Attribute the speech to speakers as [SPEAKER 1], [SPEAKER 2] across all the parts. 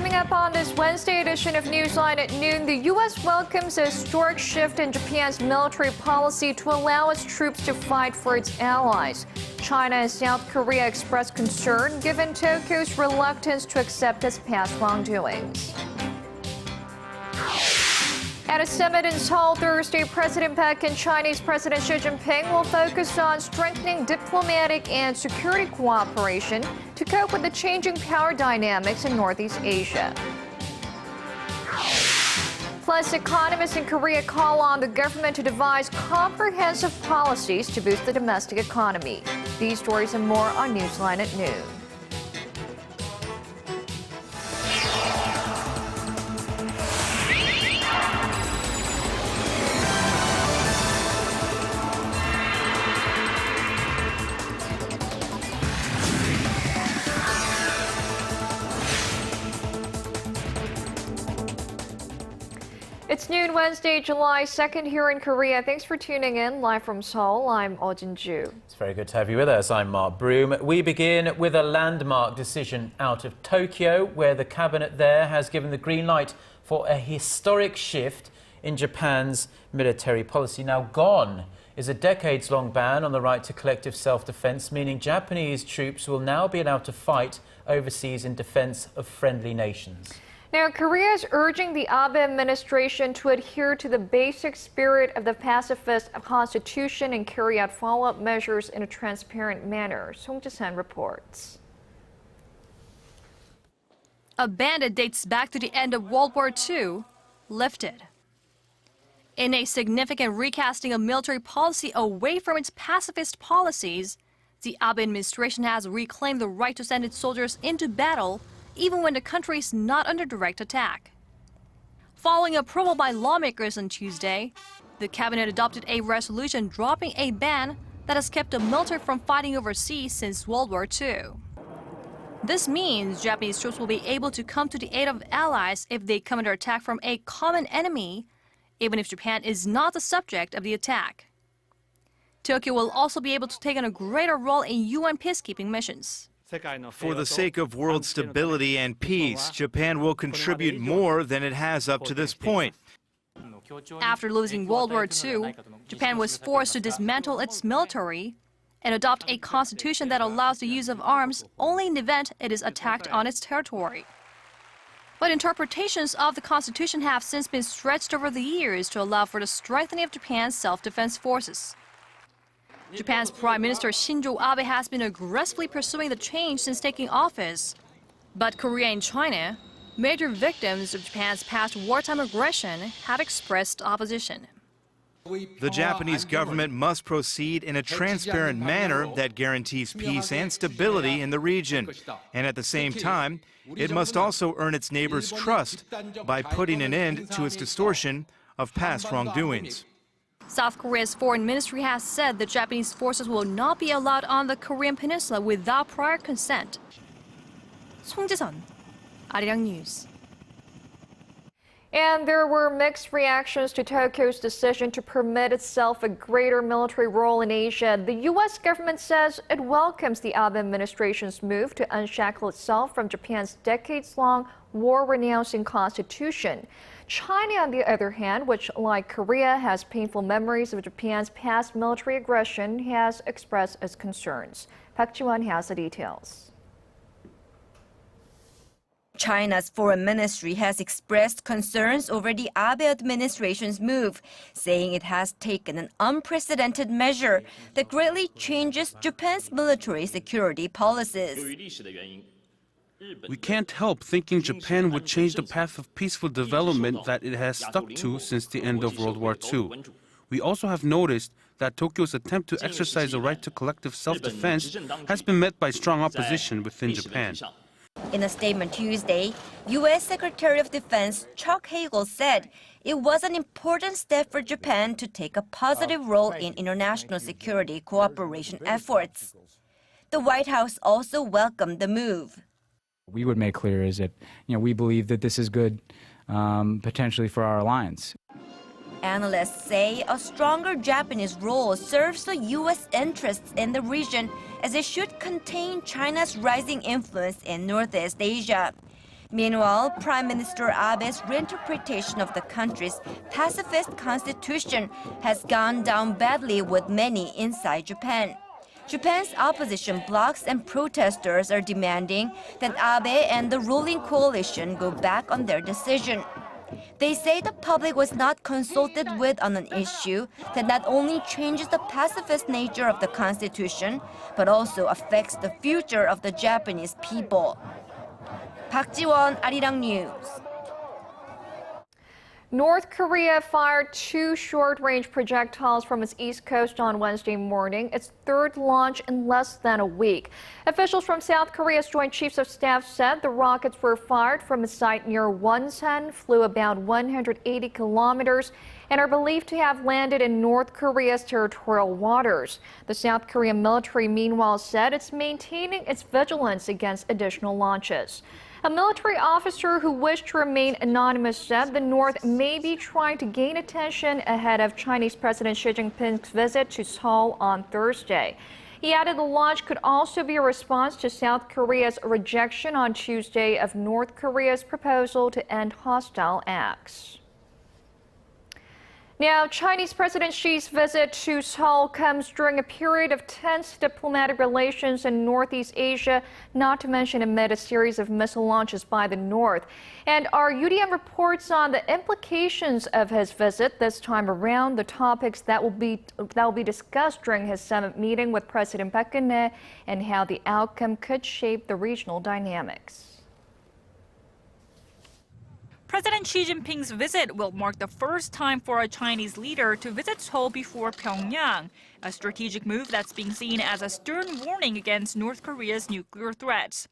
[SPEAKER 1] Coming up on this Wednesday edition of Newsline at noon, the U.S. welcomes a historic shift in Japan's military policy to allow its troops to fight for its allies. China and South Korea expressed concern given Tokyo's reluctance to accept its past wrongdoings. At a summit in Seoul Thursday, President Park and Chinese President Xi Jinping will focus on strengthening diplomatic and security cooperation to cope with the changing power dynamics in Northeast Asia. Plus, economists in Korea call on the government to devise comprehensive policies to boost the domestic economy. These stories and more on Newsline at noon. It's noon Wednesday, July 2nd here in Korea. Thanks for tuning in. Live from Seoul, I'm Ojin Ju.
[SPEAKER 2] It's very good to have you with us. I'm Mark Broom. We begin with a landmark decision out of Tokyo, where the cabinet there has given the green light for a historic shift in Japan's military policy. Now gone is a decades-long ban on the right to collective self-defense, meaning Japanese troops will now be allowed to fight overseas in defense of friendly nations.
[SPEAKER 1] Now, Korea is urging the Abe administration to adhere to the basic spirit of the pacifist constitution and carry out follow-up measures in a transparent manner. Song Ji-san reports.
[SPEAKER 3] A ban that dates back to the end of World War II lifted. In a significant recasting of military policy away from its pacifist policies, the Abe administration has reclaimed the right to send its soldiers into battle even when the country is not under direct attack. Following approval by lawmakers on Tuesday, the cabinet adopted a resolution dropping a ban that has kept the military from fighting overseas since World War II. This means Japanese troops will be able to come to the aid of allies if they come under attack from a common enemy, even if Japan is not the subject of the attack. Tokyo will also be able to take on a greater role in UN peacekeeping missions.
[SPEAKER 4] For the sake of world stability and peace, Japan will contribute more than it has up to this point.
[SPEAKER 3] After losing World War II, Japan was forced to dismantle its military and adopt a constitution that allows the use of arms only in the event it is attacked on its territory. But interpretations of the constitution have since been stretched over the years to allow for the strengthening of Japan's self-defense forces. Japan's Prime Minister Shinzo Abe has been aggressively pursuing the change since taking office. But Korea and China, major victims of Japan's past wartime aggression, have expressed opposition.
[SPEAKER 4] The Japanese government must proceed in a transparent manner that guarantees peace and stability in the region. And at the same time, it must also earn its neighbors' trust by putting an end to its distortion of past wrongdoings.
[SPEAKER 3] South Korea's foreign ministry has said the Japanese forces will not be allowed on the Korean peninsula without prior consent. Song Ji-sun, Arirang News.
[SPEAKER 1] And there were mixed reactions to Tokyo's decision to permit itself a greater military role in Asia. The U.S. government says it welcomes the Abe administration's move to unshackle itself from Japan's decades-long war-renouncing constitution. China, on the other hand, which, like Korea, has painful memories of Japan's past military aggression, has expressed its concerns. Park Ji-won has the details.
[SPEAKER 5] China's foreign ministry has expressed concerns over the Abe administration's move, saying it has taken an unprecedented measure that greatly changes Japan's military security policies.
[SPEAKER 6] We can't help thinking Japan would change the path of peaceful development that it has stuck to since the end of World War II. We also have noticed that Tokyo's attempt to exercise the right to collective self-defense has been met by strong opposition within Japan.
[SPEAKER 5] In a statement Tuesday, U.S. Secretary of Defense Chuck Hagel said it was an important step for Japan to take a positive role in international security cooperation efforts. The White House also welcomed the move.
[SPEAKER 7] We would make clear is that, we believe that this is good potentially for our alliance.
[SPEAKER 5] Analysts say a stronger Japanese role serves the U.S. interests in the region as it should contain China's rising influence in Northeast Asia. Meanwhile, Prime Minister Abe's reinterpretation of the country's pacifist constitution has gone down badly with many inside Japan. Japan's opposition blocs and protesters are demanding that Abe and the ruling coalition go back on their decision. They say the public was not consulted with on an issue that not only changes the pacifist nature of the constitution, but also affects the future of the Japanese people. Park Ji-won, Arirang News.
[SPEAKER 1] North Korea fired 2 short-range projectiles from its east coast on Wednesday morning, its third launch in less than a week. Officials from South Korea's Joint Chiefs of Staff said the rockets were fired from a site near Wonsan, flew about 180 kilometers, and are believed to have landed in North Korea's territorial waters. The South Korean military, meanwhile, said it's maintaining its vigilance against additional launches. A military officer who wished to remain anonymous said the North may be trying to gain attention ahead of Chinese President Xi Jinping's visit to Seoul on Thursday. He added the launch could also be a response to South Korea's rejection on Tuesday of North Korea's proposal to end hostile acts. Now, Chinese President Xi's visit to Seoul comes during a period of tense diplomatic relations in Northeast Asia, not to mention amid a series of missile launches by the North. And our UDM reports on the implications of his visit this time around, the topics that will be discussed during his summit meeting with President Park Geun-hye, and how the outcome could shape the regional dynamics.
[SPEAKER 8] President Xi Jinping's visit will mark the first time for a Chinese leader to visit Seoul before Pyongyang, a strategic move that's being seen as a stern warning against North Korea's nuclear threats.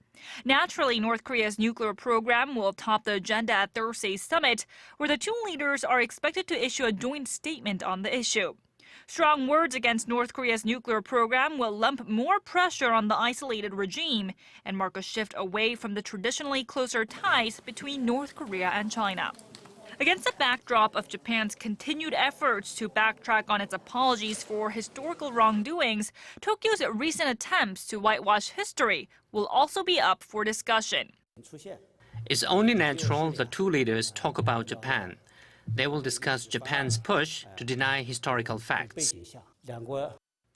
[SPEAKER 8] Naturally, North Korea's nuclear program will top the agenda at Thursday's summit, where the two leaders are expected to issue a joint statement on the issue. Strong words against North Korea's nuclear program will lump more pressure on the isolated regime and mark a shift away from the traditionally closer ties between North Korea and China. Against the backdrop of Japan's continued efforts to backtrack on its apologies for historical wrongdoings, Tokyo's recent attempts to whitewash history will also be up for discussion.
[SPEAKER 9] It's only natural the two leaders talk about Japan. They will discuss Japan's push to deny historical facts.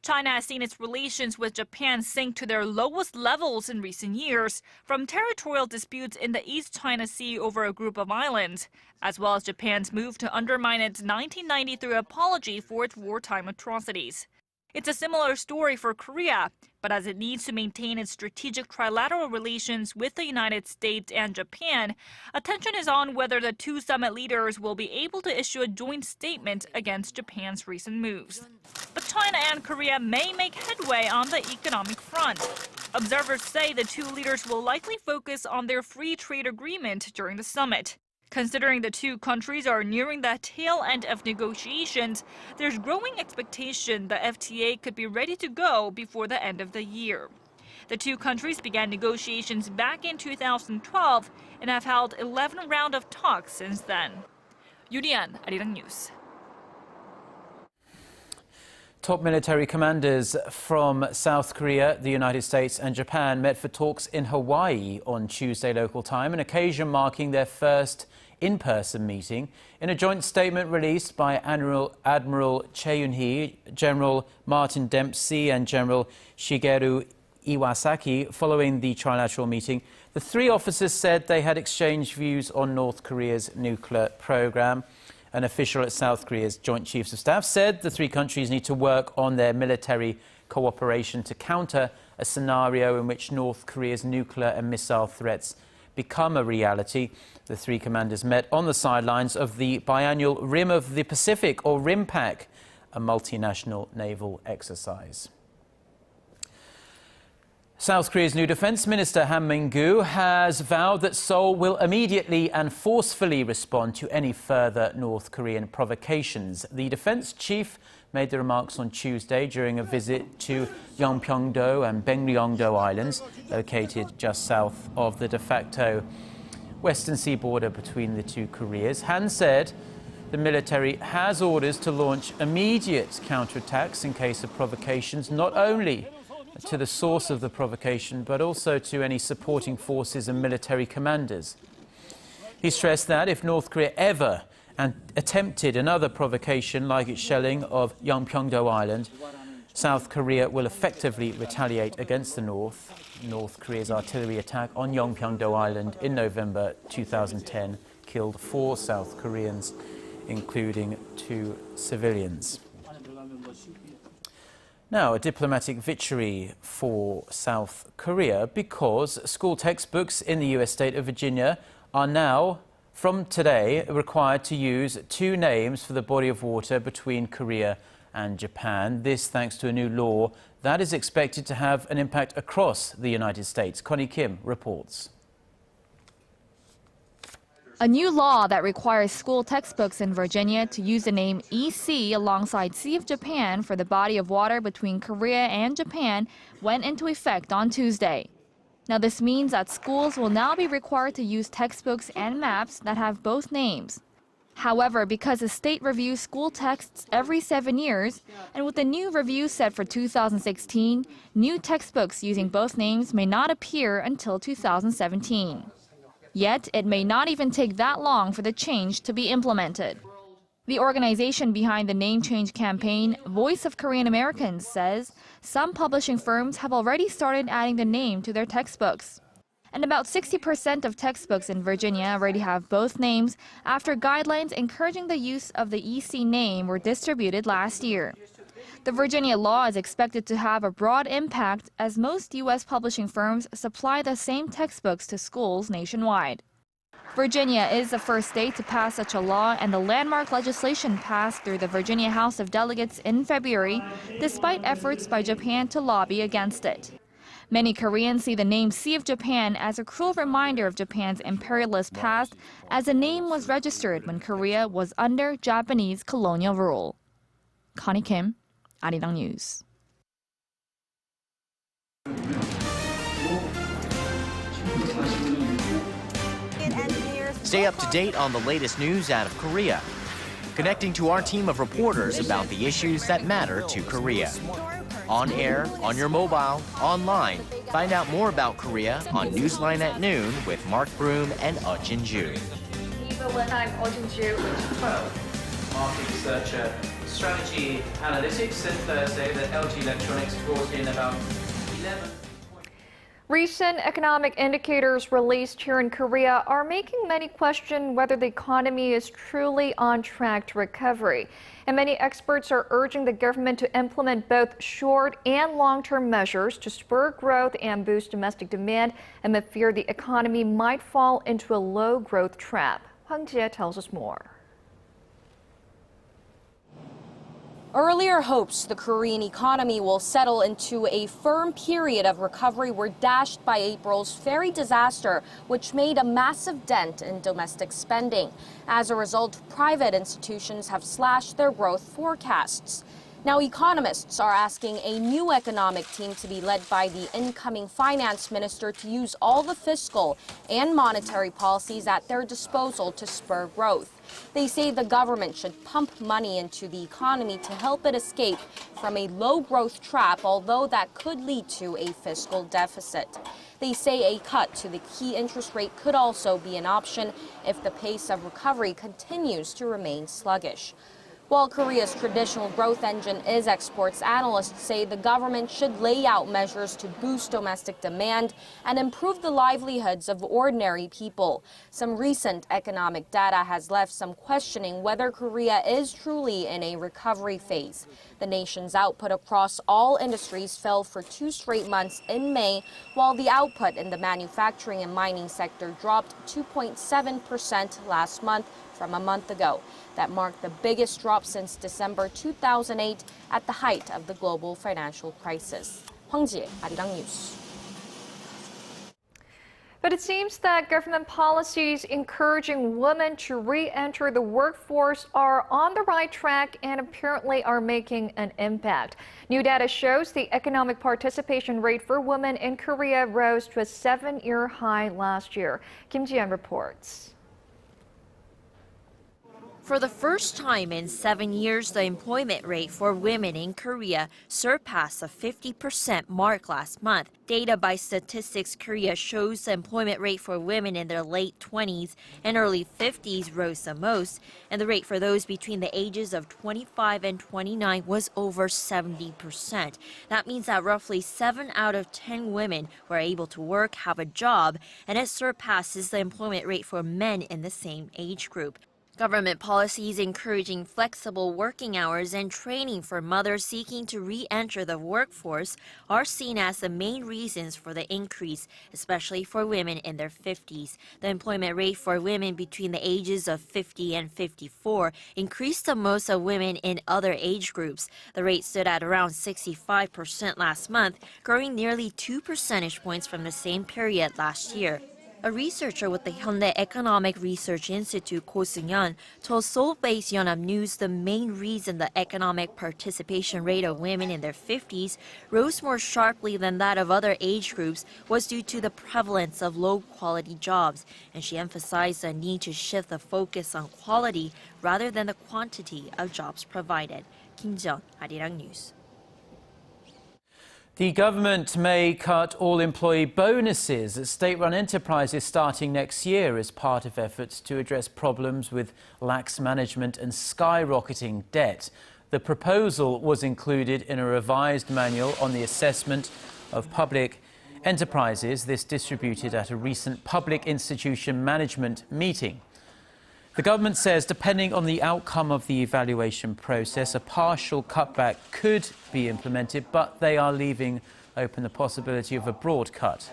[SPEAKER 8] China has seen its relations with Japan sink to their lowest levels in recent years, from territorial disputes in the East China Sea over a group of islands, as well as Japan's move to undermine its 1993 apology for its wartime atrocities. It's a similar story for Korea, but as it needs to maintain its strategic trilateral relations with the United States and Japan, attention is on whether the two summit leaders will be able to issue a joint statement against Japan's recent moves. But China and Korea may make headway on the economic front. Observers say the two leaders will likely focus on their free trade agreement during the summit. Considering the two countries are nearing the tail end of negotiations, there's growing expectation the FTA could be ready to go before the end of the year. The two countries began negotiations back in 2012 and have held 11 rounds of talks since then. Yurian, Arirang News.
[SPEAKER 2] Top military commanders from South Korea, the United States and Japan met for talks in Hawaii on Tuesday local time, an occasion marking their first in-person meeting. In a joint statement released by Admiral Choi Eun-hee, General Martin Dempsey and General Shigeru Iwasaki, following the trilateral meeting, the three officers said they had exchanged views on North Korea's nuclear program. An official at South Korea's Joint Chiefs of Staff said the three countries need to work on their military cooperation to counter a scenario in which North Korea's nuclear and missile threats become a reality. The three commanders met on the sidelines of the biannual Rim of the Pacific, or RIMPAC, a multinational naval exercise. South Korea's new Defense Minister Han Min-gu has vowed that Seoul will immediately and forcefully respond to any further North Korean provocations. The defense chief made the remarks on Tuesday during a visit to Yeonpyeong-do and Baekryong-do Islands, located just south of the de facto Western Sea border between the two Koreas. Han said the military has orders to launch immediate counterattacks in case of provocations, not only to the source of the provocation, but also to any supporting forces and military commanders He stressed that if North Korea ever attempted another provocation like its shelling of Yeonpyeong-do Island, South Korea will effectively retaliate against the North. North Korea's artillery attack on Yeonpyeong-do Island in November 2010 killed 4 South Koreans, including 2 civilians. Now, a diplomatic victory for South Korea because school textbooks in the US state of Virginia are now, from today, required to use 2 names for the body of water between Korea and Japan. This thanks to a new law that is expected to have an impact across the United States. Connie Kim reports.
[SPEAKER 10] A new law that requires school textbooks in Virginia to use the name EC alongside Sea of Japan for the body of water between Korea and Japan went into effect on Tuesday. Now, this means that schools will now be required to use textbooks and maps that have both names. However, because the state reviews school texts every 7 years, and with the new review set for 2016, new textbooks using both names may not appear until 2017. Yet, it may not even take that long for the change to be implemented. The organization behind the name change campaign, Voice of Korean Americans, says some publishing firms have already started adding the name to their textbooks. And about 60% of textbooks in Virginia already have both names after guidelines encouraging the use of the EC name were distributed last year. The Virginia law is expected to have a broad impact as most U.S. publishing firms supply the same textbooks to schools nationwide. Virginia is the first state to pass such a law, and the landmark legislation passed through the Virginia House of Delegates in February, despite efforts by Japan to lobby against it. Many Koreans see the name Sea of Japan as a cruel reminder of Japan's imperialist past, as the name was registered when Korea was under Japanese colonial rule. Connie Kim, Arirang News.
[SPEAKER 11] Stay up to date on the latest news out of Korea, connecting to our team of reporters about the issues that matter to Korea. On air, on your mobile, online. Find out more about Korea on NEWSLINE at Noon with Mark Broom and Jin-ju.
[SPEAKER 1] I'm Jin-ju with both.
[SPEAKER 2] Market researcher, strategy analytics said Thursday that LG Electronics brought in about 11.
[SPEAKER 1] Recent economic indicators released here in Korea are making many question whether the economy is truly on track to recovery. And many experts are urging the government to implement both short and long-term measures to spur growth and boost domestic demand amid fear the economy might fall into a low-growth trap. Hwang Jie tells us more.
[SPEAKER 12] Earlier hopes the Korean economy will settle into a firm period of recovery were dashed by April's ferry disaster, which made a massive dent in domestic spending. As a result, private institutions have slashed their growth forecasts. Now, economists are asking a new economic team to be led by the incoming finance minister to use all the fiscal and monetary policies at their disposal to spur growth. They say the government should pump money into the economy to help it escape from a low-growth trap, although that could lead to a fiscal deficit. They say a cut to the key interest rate could also be an option if the pace of recovery continues to remain sluggish. While Korea's traditional growth engine is exports, analysts say the government should lay out measures to boost domestic demand and improve the livelihoods of ordinary people. Some recent economic data has left some questioning whether Korea is truly in a recovery phase. The nation's output across all industries fell for 2 straight months in May, while the output in the manufacturing and mining sector dropped 2.7% last month from a month ago. That marked the biggest drop since December 2008 at the height of the global financial crisis. Hwang Jie, Arirang News.
[SPEAKER 1] But it seems that government policies encouraging women to re-enter the workforce are on the right track and apparently are making an impact. New data shows the economic participation rate for women in Korea rose to a 7-year high last year. Kim Ji-yeon reports.
[SPEAKER 13] For the first time in 7 years, the employment rate for women in Korea surpassed the 50% mark last month. Data by Statistics Korea shows the employment rate for women in their late 20s and early 50s rose the most, and the rate for those between the ages of 25 and 29 was over 70%. That means that roughly 7 out of 10 women who are able to work have a job, and it surpasses the employment rate for men in the same age group. Government policies encouraging flexible working hours and training for mothers seeking to re-enter the workforce are seen as the main reasons for the increase, especially for women in their 50s. The employment rate for women between the ages of 50 and 54 increased the most of women in other age groups. The rate stood at around 65% last month, growing nearly 2 percentage points from the same period last year. A researcher with the Hyundai Economic Research Institute, Ko Seung-yeon, told Seoul-based Yonhap News the main reason the economic participation rate of women in their 50s rose more sharply than that of other age groups was due to the prevalence of low-quality jobs, and she emphasized the need to shift the focus on quality rather than the quantity of jobs provided. Kim Jeon, Arirang News.
[SPEAKER 2] The government may cut all employee bonuses at state-run enterprises starting next year as part of efforts to address problems with lax management and skyrocketing debt. The proposal was included in a revised manual on the assessment of public enterprises, this distributed at a recent public institution management meeting. The government says, depending on the outcome of the evaluation process, a partial cutback could be implemented, but they are leaving open the possibility of a broad cut.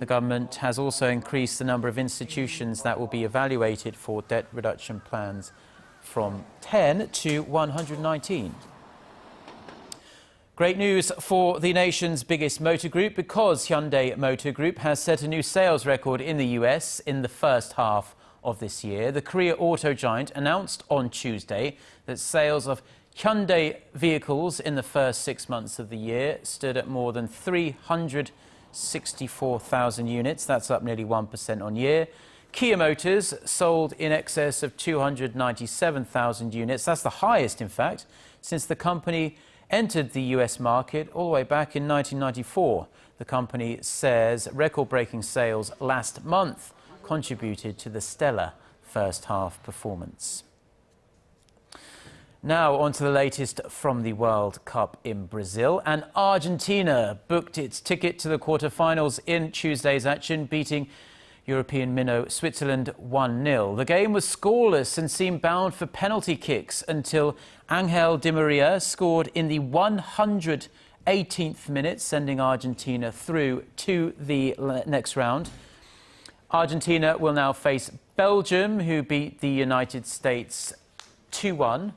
[SPEAKER 2] The government has also increased the number of institutions that will be evaluated for debt reduction plans from 10 to 119. Great news for the nation's biggest motor group, because Hyundai Motor Group has set a new sales record in the US in the first half of this year. The Korea auto giant announced on Tuesday that sales of Hyundai vehicles in the first 6 months of the year stood at more than 364,000 units. That's up nearly 1% on year. Kia Motors sold in excess of 297,000 units. That's the highest, in fact, since the company entered the US market all the way back in 1994. The company says record-breaking sales last month contributed to the stellar first-half performance. Now on to the latest from the World Cup in Brazil. And Argentina booked its ticket to the quarter-finals in Tuesday's action, beating European minnow Switzerland 1-0. The game was scoreless and seemed bound for penalty kicks until Angel Di Maria scored in the 118th minute, sending Argentina through to the next round. Argentina will now face Belgium, who beat the United States 2-1,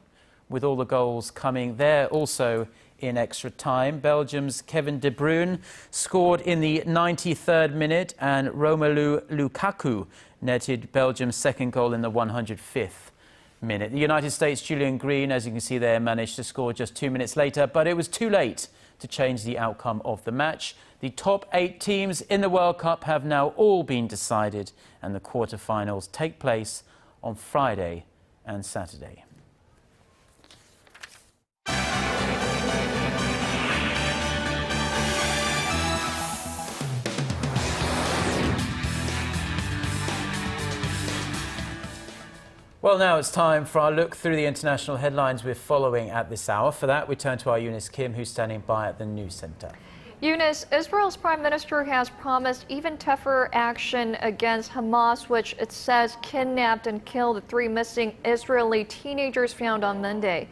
[SPEAKER 2] with all the goals coming there also in extra time. Belgium's Kevin De Bruyne scored in the 93rd minute, and Romelu Lukaku netted Belgium's second goal in the 105th minute. The United States' Julian Green, as you can see there, managed to score just 2 minutes later, but it was too late to change the outcome of the match. The top 8 teams in the World Cup have now all been decided, and the quarter-finals take place on Friday and Saturday. Well, now it's time for our look through the international headlines we're following at this hour. For that, we turn to our Eunice Kim, who's standing by at the News Center.
[SPEAKER 1] Eunice, Israel's prime minister has promised even tougher action against Hamas, which it says kidnapped and killed the 3 missing Israeli teenagers found on Monday.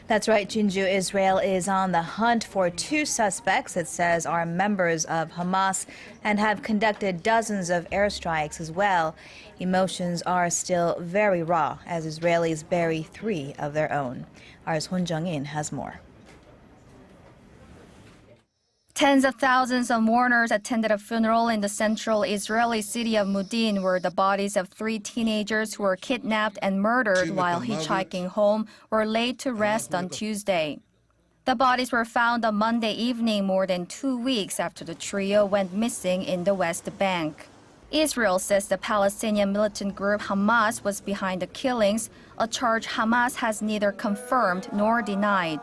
[SPEAKER 14] That's right, Jinju. Israel is on the hunt for 2 suspects it says are members of Hamas and have conducted dozens of airstrikes as well. Emotions are still very raw as Israelis bury 3 of their own. Our Son Jung-in has more.
[SPEAKER 10] Tens of thousands of mourners attended a funeral in the central Israeli city of Modi'in, where the bodies of 3 teenagers who were kidnapped and murdered while hitchhiking home were laid to rest on Tuesday. The bodies were found on Monday evening, more than 2 weeks after the trio went missing in the West Bank.
[SPEAKER 15] Israel says the Palestinian militant group Hamas was behind the killings, a charge Hamas has neither confirmed nor denied.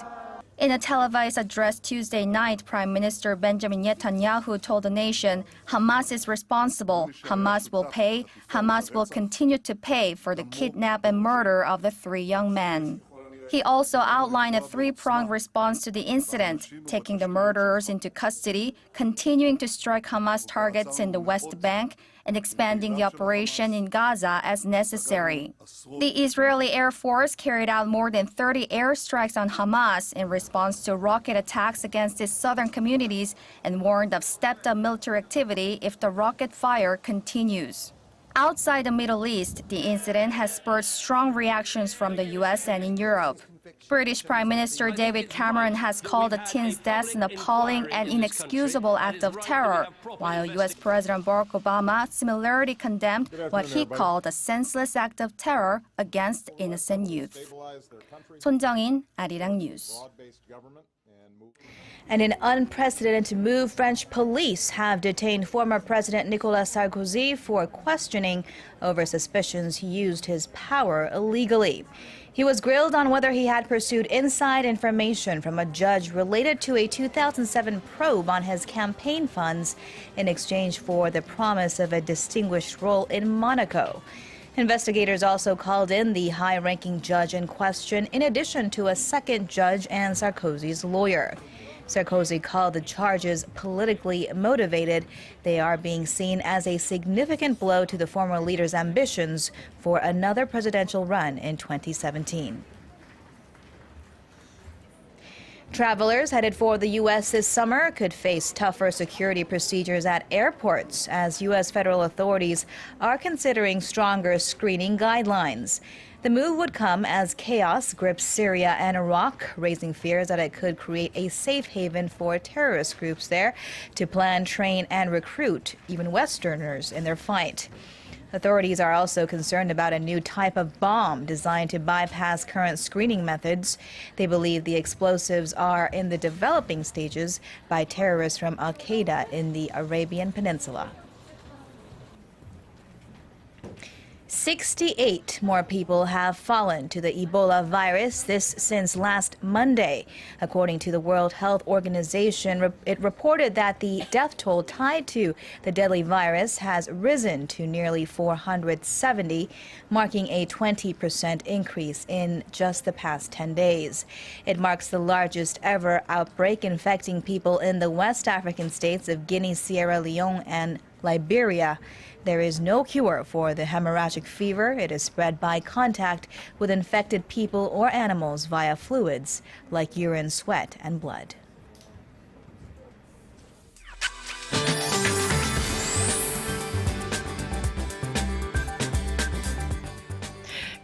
[SPEAKER 15] In a televised address Tuesday night, Prime Minister Benjamin Netanyahu told the nation, Hamas is responsible, Hamas will pay, Hamas will continue to pay for the kidnap and murder of the 3 young men. He also outlined a 3-pronged response to the incident, taking the murderers into custody, continuing to strike Hamas targets in the West Bank, and expanding the operation in Gaza as necessary. The Israeli Air Force carried out more than 30 airstrikes on Hamas in response to rocket attacks against its southern communities and warned of stepped-up military activity if the rocket fire continues. Outside the Middle East, the incident has spurred strong reactions from the U.S. and in Europe. British Prime Minister David Cameron has called the teen's deaths an appalling and inexcusable act of terror, while U.S. President Barack Obama similarly condemned what he called a senseless act of terror against innocent youth. 손정인, Arirang News.
[SPEAKER 14] And in unprecedented move, French police have detained former President Nicolas Sarkozy for questioning over suspicions he used his power illegally. He was grilled on whether he had pursued inside information from a judge related to a 2007 probe on his campaign funds in exchange for the promise of a distinguished role in Monaco. Investigators also called in the high-ranking judge in question, in addition to a second judge and Sarkozy's lawyer. Sarkozy called the charges politically motivated. They are being seen as a significant blow to the former leader's ambitions for another presidential run in 2017. Travelers headed for the U.S. this summer could face tougher security procedures at airports as U.S. federal authorities are considering stronger screening guidelines. The move would come as chaos grips Syria and Iraq, raising fears that it could create a safe haven for terrorist groups there to plan, train, and recruit even Westerners in their fight. Authorities are also concerned about a new type of bomb designed to bypass current screening methods. They believe the explosives are in the developing stages by terrorists from Al-Qaeda in the Arabian Peninsula. 68 more people have fallen to the Ebola virus, this since last Monday. According to the World Health Organization, it reported that the death toll tied to the deadly virus has risen to nearly 470, marking a 20% increase in just the past 10 days. It marks the largest ever outbreak infecting people in the West African states of Guinea, Sierra Leone, and Liberia. There is no cure for the hemorrhagic fever. It is spread by contact with infected people or animals via fluids like urine, sweat, and blood.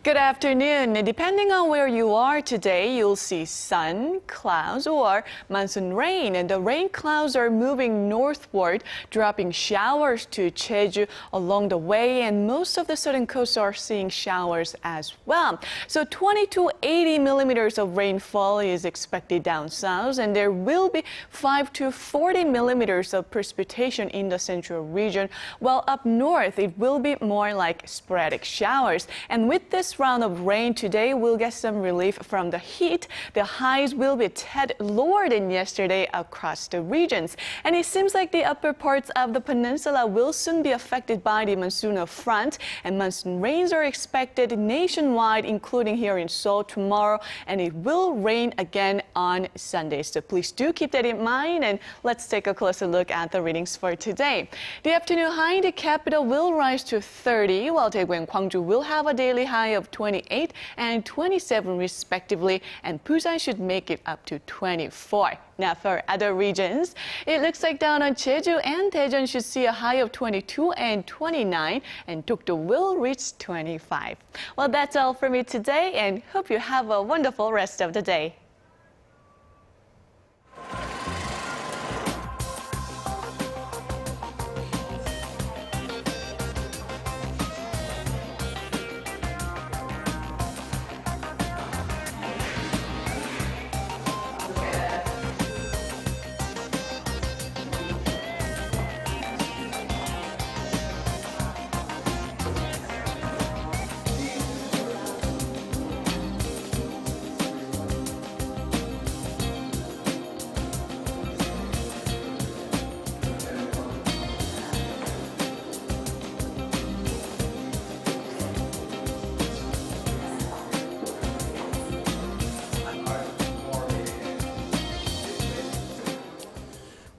[SPEAKER 16] Good afternoon. Depending on where you are today, you'll see sun, clouds, or monsoon rain. And the rain clouds are moving northward, dropping showers to Jeju along the way. And most of the southern coast are seeing showers as well. So 20 to 80 millimeters of rainfall is expected down south. And there will be 5 to 40 millimeters of precipitation in the central region. While up north, it will be more like sporadic showers. And with this round of rain today, we'll get some relief from the heat. The highs will be a tad lower than yesterday across the regions. And it seems like the upper parts of the peninsula will soon be affected by the monsoonal front. And monsoon rains are expected nationwide, including here in Seoul tomorrow. And it will rain again on Sunday. So please do keep that in mind. And let's take a closer look at the readings for today. The afternoon high in the capital will rise to 30, while Daegu and Gwangju will have a daily high of 28 and 27 respectively, and Busan should make it up to 24. Now for other regions, it looks like down on Jeju and Daejeon should see a high of 22 and 29, and Dokdo will reach 25. Well, that's all for me today, and hope you have a wonderful rest of the day.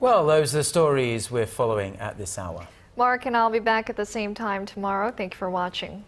[SPEAKER 2] Well, those are the stories we're following at this hour.
[SPEAKER 1] Mark and I'll be back at the same time tomorrow. Thank you for watching.